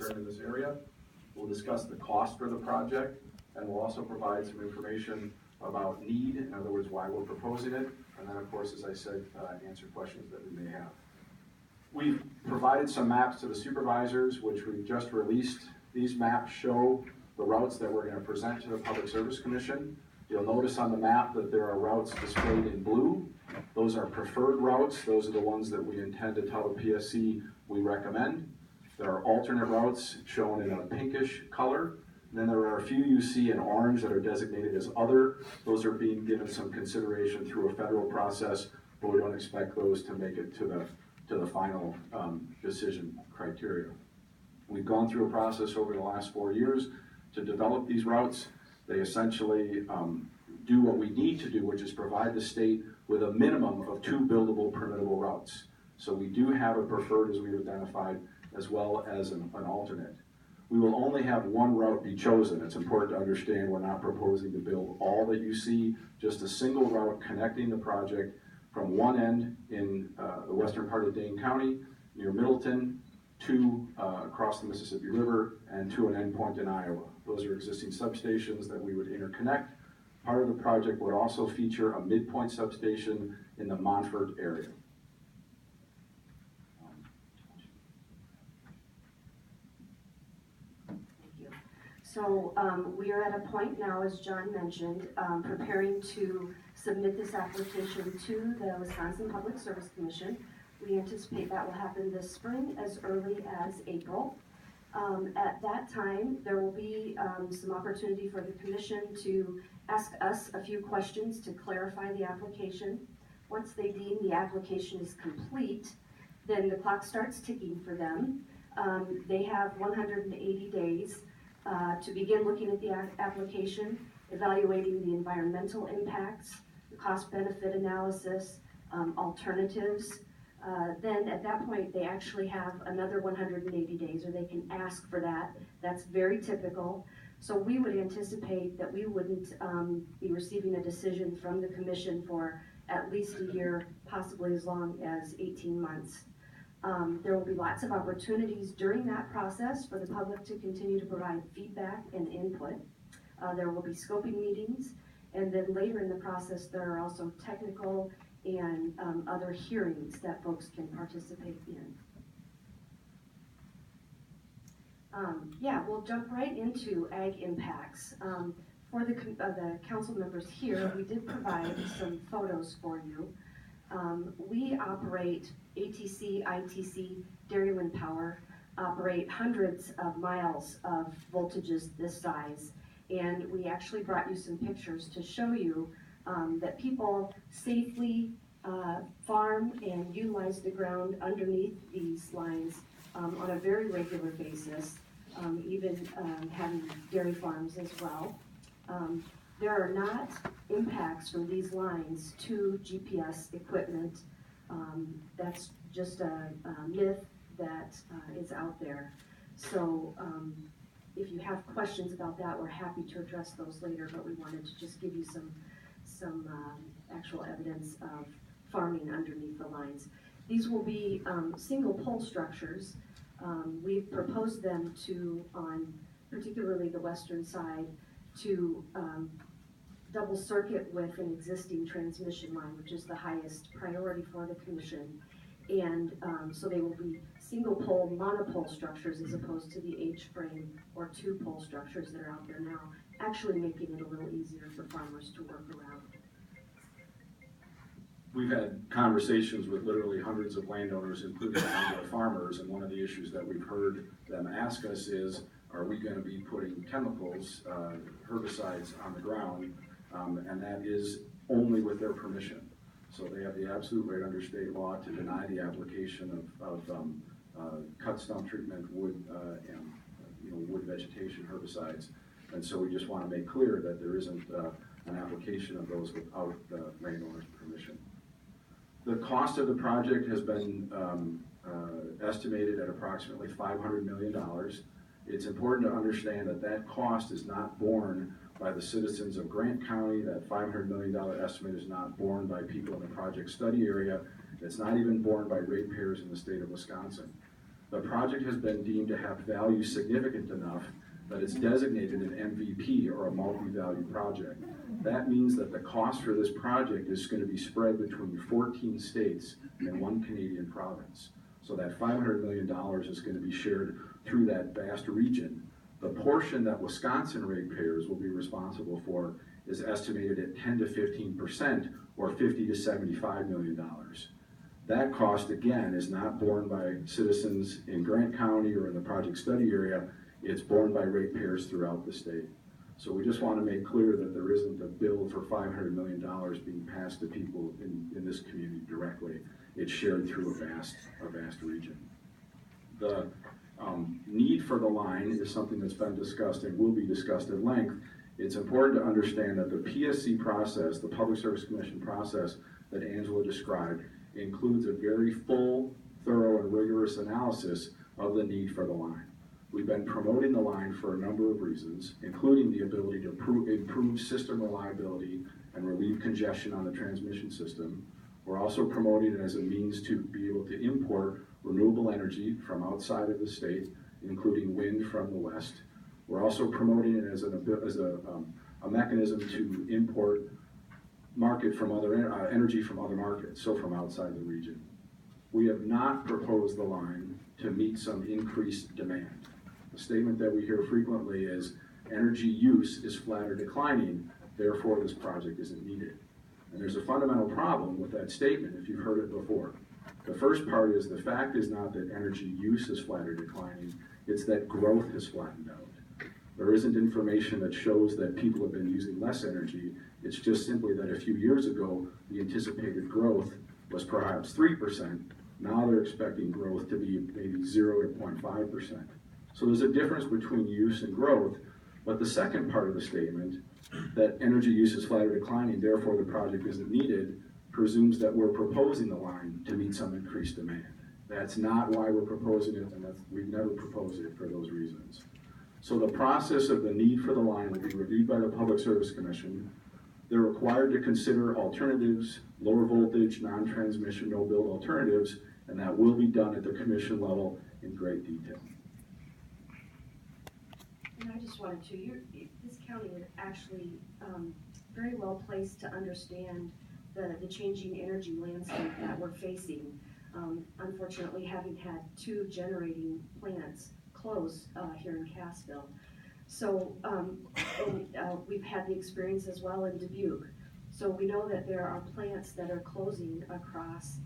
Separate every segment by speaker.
Speaker 1: occurring in this area. We'll discuss the cost for the project, and we'll also provide some information about need, in other words, why we're proposing it, and then of course, as I said, answer questions that we may have. We've provided some maps to the supervisors, which we've just released. These maps show the routes that we're going to present to the Public Service Commission. You'll notice on the map that there are routes displayed in blue. Those are preferred routes. Those are the ones that we intend to tell the PSC we recommend. There are alternate routes shown in a pinkish color. And then there are a few you see in orange that are designated as other. Those are being given some consideration through a federal process, but we don't expect those to make it to the final decision criteria. We've gone through a process over the last 4 years to develop these routes. They essentially do what we need to do, which is provide the state with a minimum of 2 buildable permittable routes. So we do have a preferred, as we've identified, as well as an alternate. We will only have one route be chosen. It's important to understand we're not proposing to build all that you see, just a single route connecting the project from one end in the western part of Dane County, near Middleton, to across the Mississippi River, and to an endpoint in Iowa. Those are existing substations that we would interconnect. Part of the project would also feature a midpoint substation in the Montford area.
Speaker 2: So we are at a point now, as John mentioned, preparing to submit this application to the Wisconsin Public Service Commission. We anticipate that will happen this spring as early as April. At that time, there will be some opportunity for the commission to ask us a few questions to clarify the application. Once they deem the application is complete, then the clock starts ticking for them. They have 180 days to begin looking at the application, evaluating the environmental impacts, the cost-benefit analysis, alternatives. Then at that point, they actually have another 180 days, or they can ask for that. That's very typical. So we would anticipate that we wouldn't be receiving a decision from the commission for at least a year, possibly as long as 18 months. There will be lots of opportunities during that process for the public to continue to provide feedback and input. There will be scoping meetings, and then later in the process there are also technical and other hearings that folks can participate in. Yeah, we'll jump right into ag impacts. For the council members here, we did provide some photos for you. We operate ATC, ITC, Dairyland Power, operate hundreds of miles of voltages this size, and we actually brought you some pictures to show you that people safely farm and utilize the ground underneath these lines on a very regular basis, even having dairy farms as well. There are not impacts from these lines to GPS equipment. That's just a myth that is out there. So if you have questions about that, we're happy to address those later, but we wanted to just give you some actual evidence of farming underneath the lines. These will be single pole structures. We've proposed them to, on particularly the western side, to double circuit with an existing transmission line, which is the highest priority for the commission. And so they will be single pole monopole structures as opposed to the H-frame or 2-pole structures that are out there now, actually making it a little easier for farmers to work around.
Speaker 1: We've had conversations with literally hundreds of landowners, including a number of farmers, and one of the issues that we've heard them ask us is, are we going to be putting chemicals, herbicides on the ground, and that is only with their permission. So they have the absolute right under state law to deny the application of cut stump treatment, wood, and wood vegetation herbicides. And so we just want to make clear that there isn't an application of those without the landowner's permission. The cost of the project has been estimated at approximately $500 million. It's important to understand that that cost is not borne by the citizens of Grant County. That $500 million estimate is not borne by people in the project study area. It's not even borne by ratepayers in the state of Wisconsin. The project has been deemed to have value significant enough that it's designated an MVP, or a multi-value project. That means that the cost for this project is going to be spread between 14 states and one Canadian province. So that $500 million is going to be shared through that vast region. The portion that Wisconsin ratepayers will be responsible for is estimated at 10 to 15%, or $50 to $75 million. That cost, again, is not borne by citizens in Grant County or in the project study area. It's borne by ratepayers throughout the state. So we just want to make clear that there isn't a bill for $500 million being passed to people in this community directly. It's shared through a vast region. The need for the line is something that's been discussed and will be discussed at length. It's important to understand that the PSC process, the Public Service Commission process that Angela described, includes a very full, thorough, and rigorous analysis of the need for the line. We've been promoting the line for a number of reasons, including the ability to improve system reliability and relieve congestion on the transmission system. We're also promoting it as a means to be able to import renewable energy from outside of the state, including wind from the west. We're also promoting it as a mechanism to import market from other energy from other markets, so from outside the region. We have not proposed the line to meet some increased demand. The statement that we hear frequently is energy use is flat or declining, therefore this project isn't needed. And there's a fundamental problem with that statement if you've heard it before. The first part is the fact is not that energy use is flat or declining, it's that growth has flattened out. There isn't information that shows that people have been using less energy. It's just simply that a few years ago, the anticipated growth was perhaps 3%. Now they're expecting growth to be maybe 0 to 0.5%. So there's a difference between use and growth. But the second part of the statement, that energy use is flat or declining, therefore the project isn't needed, presumes that we're proposing the line to meet some increased demand. That's not why we're proposing it, and we've never proposed it for those reasons. So the process of the need for the line will be reviewed by the Public Service Commission. They're required to consider alternatives, lower voltage, non-transmission, no-build alternatives, and that will be done at the commission level in great detail.
Speaker 2: And I just wanted to, this county is actually very well placed to understand the changing energy landscape that we're facing. Unfortunately, having had 2 generating plants close here in Cassville. So we've had the experience as well in Dubuque. So we know that there are plants that are closing across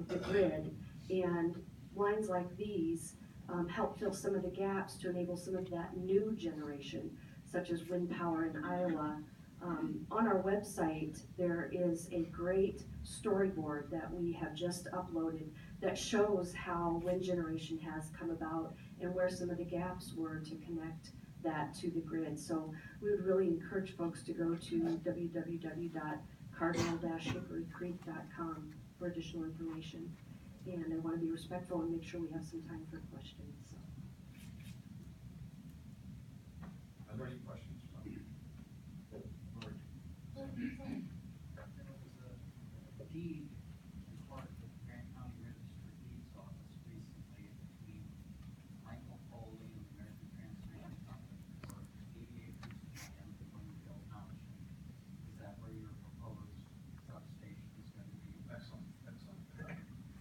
Speaker 2: the grid, and lines like these help fill some of the gaps to enable some of that new generation, such as wind power in Iowa. On our website, there is a great storyboard that we have just uploaded that shows how wind generation has come about and where some of the gaps were to connect that to the grid. So we would really encourage folks to go to www.cardinal-hickorycreek.com for additional information. And I want to be respectful and make sure we have some time for questions. So.
Speaker 3: Are there any questions?
Speaker 4: There was a deed recorded with the Grant County Register of Deeds office recently between Michael Foley and the American Transmission Company for 80 acres of land in Bloomfield Township. Is that where your proposed substation is going to be?
Speaker 3: Excellent, excellent.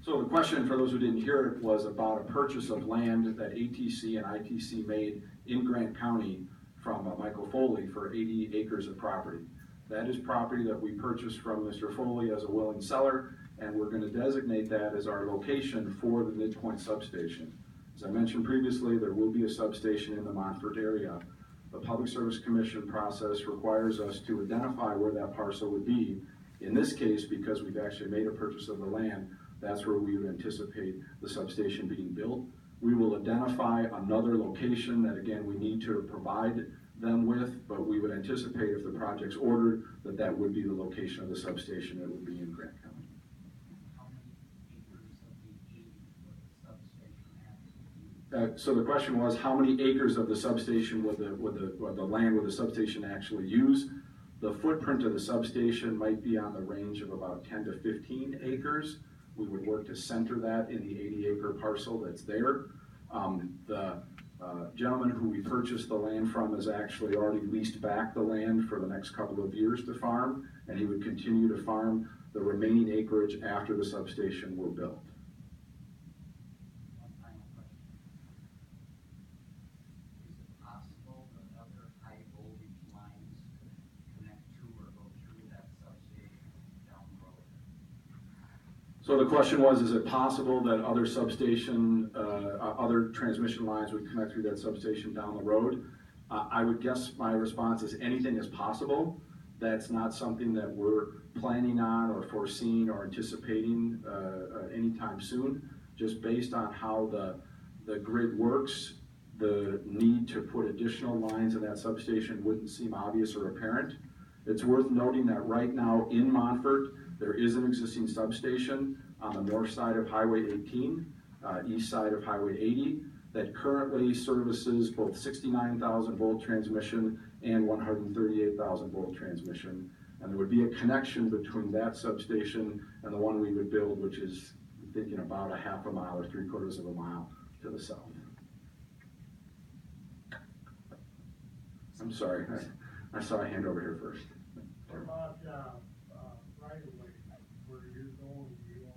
Speaker 1: So the question, for those who didn't hear it, was about a purchase of land that ATC and ITC made in Grant County from Michael Foley for 80 acres of property. That is property that we purchased from Mr. Foley as a willing seller, and we're going to designate that as our location for the midpoint substation. As I mentioned previously, there will be a substation in the Montfort area. The Public Service Commission process requires us to identify where that parcel would be. In this case, because we've actually made a purchase of the land, that's where we would anticipate the substation being built. We will identify another location that, again, we need to provide them with, but we would anticipate if the project's ordered that that would be the location of the substation that would be in Grant County.
Speaker 4: How many acres of the deed would the substation actually use?
Speaker 1: So the question was, how many acres of the substation would the land with the substation actually use? The footprint of the substation might be on the range of about 10 to 15 acres. We would work to center that in the 80-acre parcel that's there. The gentleman who we purchased the land from has actually already leased back the land for the next couple of years to farm, and he would continue to farm the remaining acreage after the substation were built.
Speaker 4: One final question. Is it possible that other high voltage lines connect to or go through that substation down the road?
Speaker 1: So the question was, is it possible that other substation, other transmission lines would connect through that substation down the road? I would guess my response is anything is possible. That's not something that we're planning on or foreseeing or anticipating anytime soon. Just based on how the grid works, the need to put additional lines in that substation wouldn't seem obvious or apparent. It's worth noting that right now in Montfort, there is an existing substation on the north side of Highway 18, east side of Highway 80, that currently services both 69,000 volt transmission and 138,000 volt transmission. And there would be a connection between that substation and the one we would build, which is, I'm thinking, about a half a mile or 3/4 of a mile to the south. I'm sorry, I saw a hand over here first.
Speaker 5: What about, right of way, where you're going, do you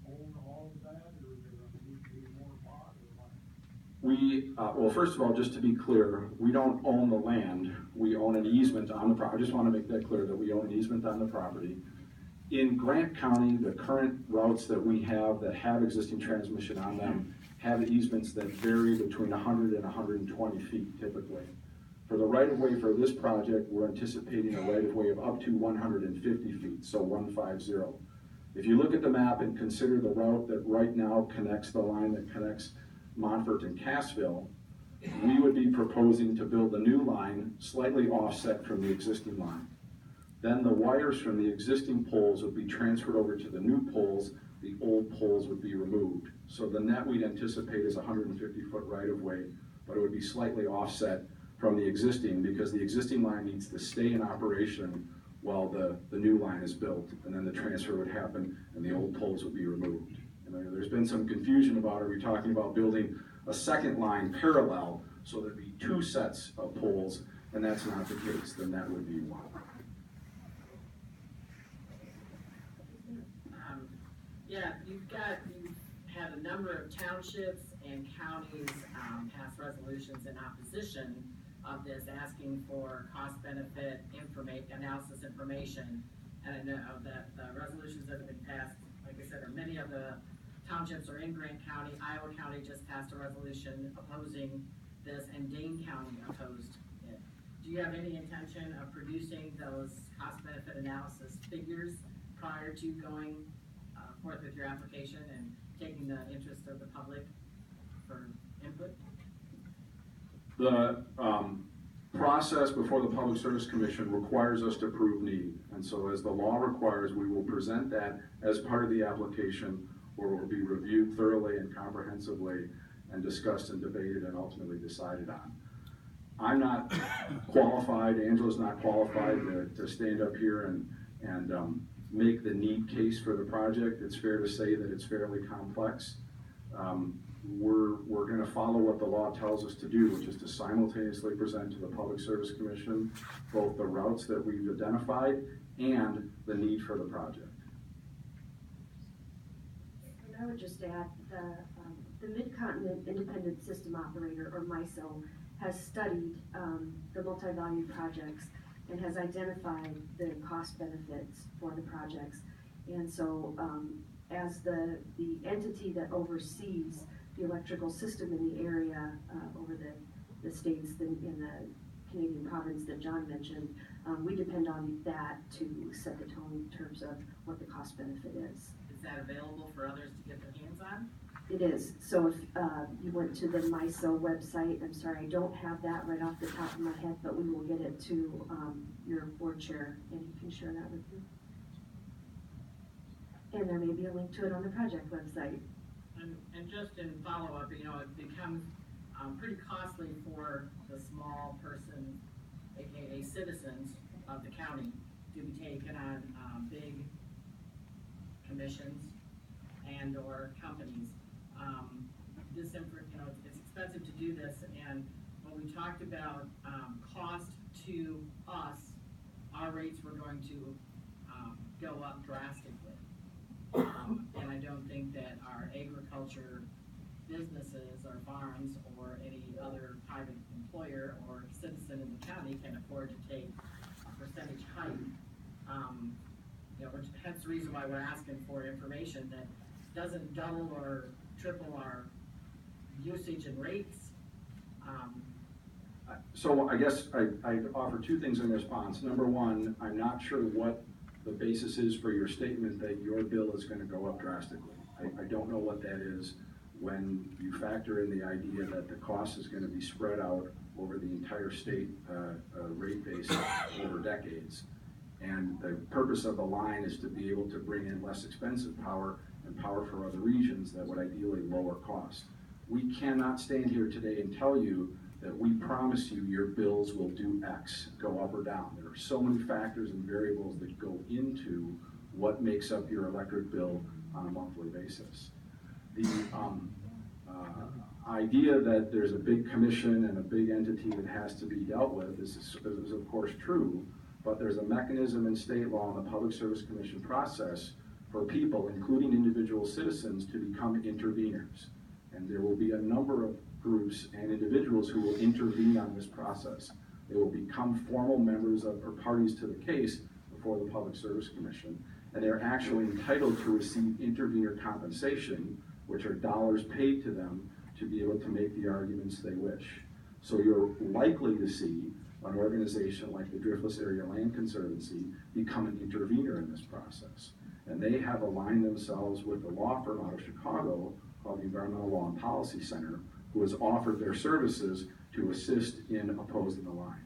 Speaker 5: own all of that, or is there gonna need to be more bought, or what?
Speaker 1: Well, first of all, just to be clear, we don't own the land. We own an easement on the property. I just want to make that clear that we own an easement on the property. In Grant County, the current routes that we have that have existing transmission on them have easements that vary between 100 and 120 feet typically. For the right-of-way for this project, we're anticipating a right-of-way of up to 150 feet, so 150. If you look at the map and consider the route that right now connects the line that connects Montfort and Cassville, we would be proposing to build a new line slightly offset from the existing line. Then the wires from the existing poles would be transferred over to the new poles. The old poles would be removed. So the net we'd anticipate is 150-foot right-of-way, but it would be slightly offset from the existing because the existing line needs to stay in operation while the new line is built, and then the transfer would happen and the old poles would be removed. And there's been some confusion about, are we talking about building a second line parallel so there'd be two sets of poles, and that's not the case, then that would be one.
Speaker 6: Yeah, you've had a number of townships and counties pass resolutions in opposition of this, asking for cost-benefit analysis information. And I know that the resolutions that have been passed, like I said, are many of the townships are in Grant County. Iowa County just passed a resolution opposing this, and Dane County opposed it. Do you have any intention of producing those cost-benefit analysis figures prior to going forth with your application and taking the interest of the public for input?
Speaker 1: The process before the Public Service Commission requires us to prove need. And so as the law requires, we will present that as part of the application, where it will be reviewed thoroughly and comprehensively and discussed and debated and ultimately decided on. I'm not qualified, Angela's not qualified to stand up here and make the need case for the project. It's fair to say that it's fairly complex. We're gonna follow what the law tells us to do, which is to simultaneously present to the Public Service Commission both the routes that we've identified and the need for the project.
Speaker 2: And I would just add, the Mid-Continent Independent System Operator, or MISO, has studied the multi-value projects and has identified the cost benefits for the projects. And so as the entity that oversees the electrical system in the area over the states in the Canadian province that John mentioned, we depend on that to set the tone in terms of what the cost benefit is.
Speaker 6: Is that available for others to get their hands on?
Speaker 2: It is. So if you went to the MISO website, I'm sorry, I don't have that right off the top of my head, but we will get it to your board chair and he can share that with you. And there may be a link to it on the project website.
Speaker 6: And just in follow-up, you know, it becomes pretty costly for the small person, aka citizens of the county, to be taken on big commissions and or companies. This, you know, it's expensive to do this, and when we talked about, cost to us, our rates were going to, go up drastically. And I don't think that our agriculture businesses or farms or any other private employer or citizen in the county can afford to take a percentage hike. You know, which, hence the reason why we're asking for information that doesn't double or triple our usage and rates.
Speaker 1: So I guess I'd offer two things in response. Number one, I'm not sure what the basis is for your statement that your bill is gonna go up drastically. I don't know what that is when you factor in the idea that the cost is gonna be spread out over the entire state rate base over decades. And the purpose of the line is to be able to bring in less expensive power and power for other regions that would ideally lower cost. We cannot stand here today and tell you that we promise you your bills will do X, go up or down. There are so many factors and variables that go into what makes up your electric bill on a monthly basis. The idea that there's a big commission and a big entity that has to be dealt with is of course true, but there's a mechanism in state law in the Public Service Commission process for people, including individual citizens, to become interveners. And there will be a number of groups and individuals who will intervene on this process. They will become formal members of or parties to the case before the Public Service Commission, and they're actually entitled to receive intervener compensation, which are dollars paid to them to be able to make the arguments they wish. So you're likely to see an organization like the Driftless Area Land Conservancy become an intervener in this process. And they have aligned themselves with a law firm out of Chicago called the Environmental Law and Policy Center, who has offered their services to assist in opposing the line.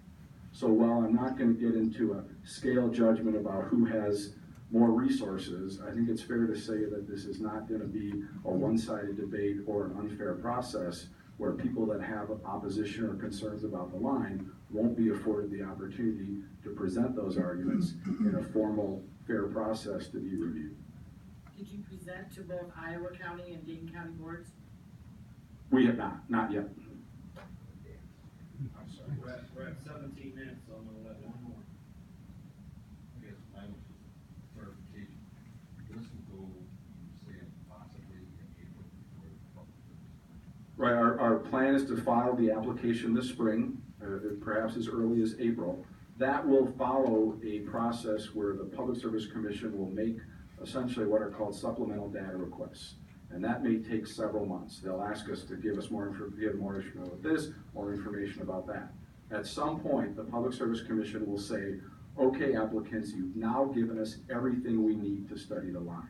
Speaker 1: So while I'm not going to get into a scale judgment about who has more resources, I think it's fair to say that this is not going to be a one-sided debate or an unfair process where people that have opposition or concerns about the line won't be afforded the opportunity to present those arguments in a formal, fair process to be reviewed.
Speaker 6: Did you present to both Iowa County and Dayton County boards?
Speaker 1: We have not yet.
Speaker 3: I'm sorry, we're at 17 minutes, so I'm gonna let one more.
Speaker 7: I guess my clarification, this will go, you say, possibly in April before the public service.
Speaker 1: Right, our plan is to file the application this spring, perhaps as early as April. That will follow a process where the Public Service Commission will make essentially what are called supplemental data requests. And that may take several months. They'll ask us to give us more information about this, more information about that. At some point, the Public Service Commission will say, okay, applicants, you've now given us everything we need to study the line.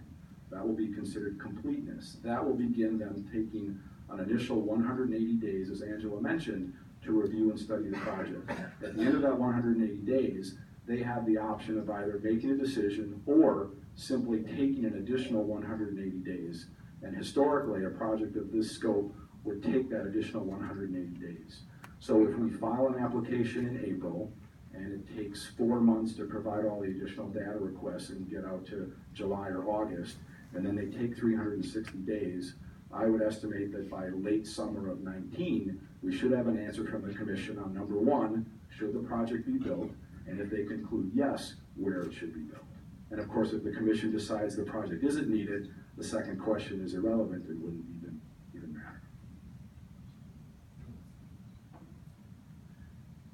Speaker 1: That will be considered completeness. That will begin them taking an initial 180 days, as Angela mentioned, to review and study the project. At the end of that 180 days, they have the option of either making a decision or simply taking an additional 180 days. And historically, a project of this scope would take that additional 180 days. So if we file an application in April, and it takes 4 months to provide all the additional data requests and get out to July or August, and then they take 360 days, I would estimate that by late summer of 19, we should have an answer from the commission on number one, should the project be built? And if they conclude yes, where it should be built. And of course, if the commission decides the project isn't needed, the second question is irrelevant, it wouldn't even matter.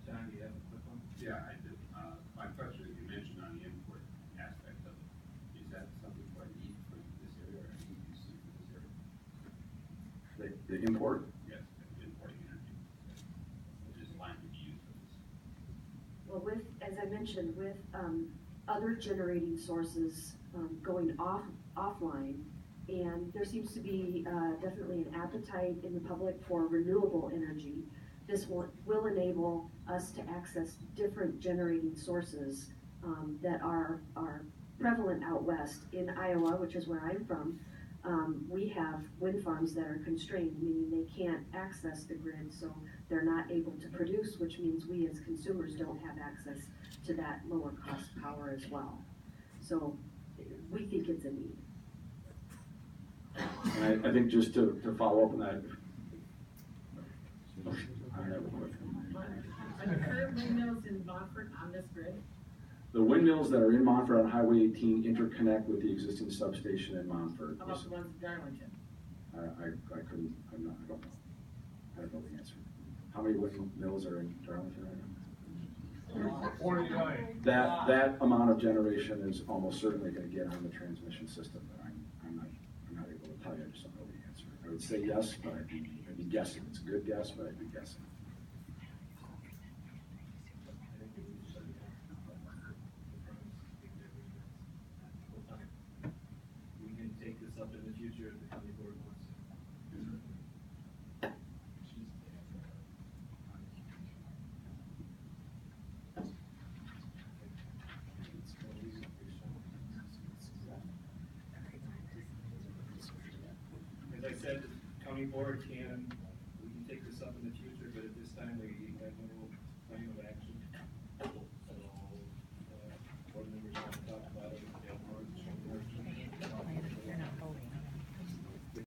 Speaker 3: John, do you have a quick one?
Speaker 8: Yeah, I did. My question is, you mentioned on the import aspect of it, is that something quite neat for this area or ATC for this area?
Speaker 1: The import?
Speaker 8: Yes, importing energy. Which is line to be used for this.
Speaker 2: Well, with, as I mentioned, with other generating sources going offline, and there seems to be definitely an appetite in the public for renewable energy. This will enable us to access different generating sources that are prevalent out west. In Iowa, which is where I'm from, we have wind farms that are constrained, meaning they can't access the grid, so they're not able to produce, which means we as consumers don't have access to that lower cost power as well. So we think it's a need.
Speaker 1: And I think just to follow up on that, I have a question.
Speaker 6: Are the current windmills in Montfort on this grid?
Speaker 1: The windmills that are in Montfort on Highway 18 interconnect with the existing substation in Montfort.
Speaker 6: How about the ones in Darlington?
Speaker 1: I couldn't, I don't know. I don't know the answer. How many windmills are in Darlington right now?
Speaker 5: 49.
Speaker 1: That amount of generation is almost certainly gonna get on the transmission system, but I'm not able to tell you, I just don't know the answer. I would say yes, but I'd be guessing. It's a good guess, but I'd be guessing.
Speaker 3: We can take this up in the future if the county board wants to. As I said, the county board can, we can take this up in the future, but at this time, we